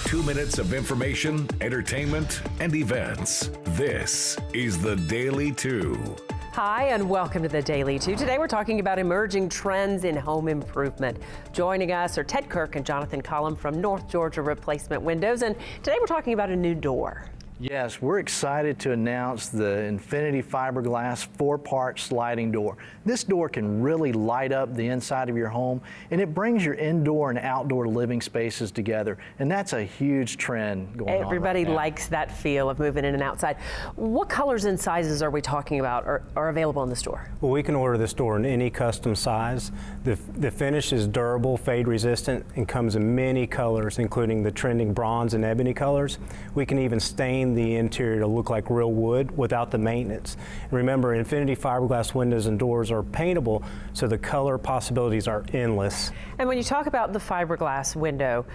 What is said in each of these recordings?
2 minutes of information, entertainment, and events. This is The Daily 2. Hi, and welcome to The Daily 2. Today we're talking about emerging trends in home improvement. Joining us are Ted Kirk and Jonathan Cullum from North Georgia Replacement Windows, and today we're talking about a new door. Yes, we're excited to announce the Infinity Fiberglass 4-part sliding door. This door can really light up the inside of your home, and it brings your indoor and outdoor living spaces together, and that's a huge trend going on. Everybody right now. likes that feel of moving in and outside. What colors and sizes are we talking about are available in the store? Well, we can order this door in any custom size. The finish is durable, fade resistant, and comes in many colors, including the trending bronze and ebony colors. We can even stain the interior to look like real wood without the maintenance. And remember, Infinity Fiberglass windows and doors are paintable, so the color possibilities are endless. And when you talk about the fiberglass window,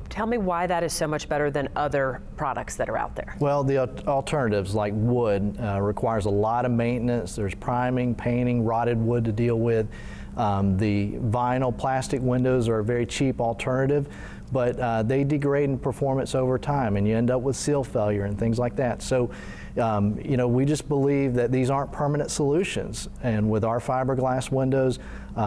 tell me why that is so much better than other products that are out there. Well, the alternatives like wood requires a lot of maintenance. There's priming, painting, rotted wood to deal with. The vinyl plastic windows are a very cheap alternative, but they degrade in performance over time, and you end up with seal failure and things like that. So, we just believe that these aren't permanent solutions, and with our fiberglass windows,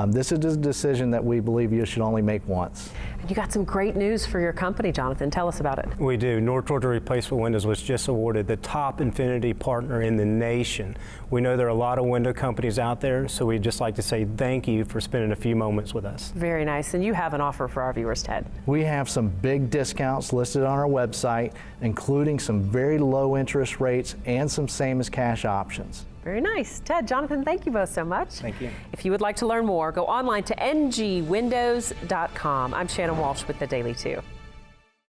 this is a decision that we believe you should only make once. And you got some great news for your company, Jonathan. Tell us about it. We do. North Georgia Replacement Windows was just awarded the top Infinity partner in the nation. We know there are a lot of window companies out there, so we'd just like to say thank you for spending a few moments with us. Very nice. And you have an offer for our viewers, Ted. We have some big discounts listed on our website, including some very low interest rates and some same as cash options. Very nice. Ted, Jonathan, thank you both so much. Thank you. If you would like to learn more, go online to ngwindows.com. I'm Shannon Walsh with The Daily 2.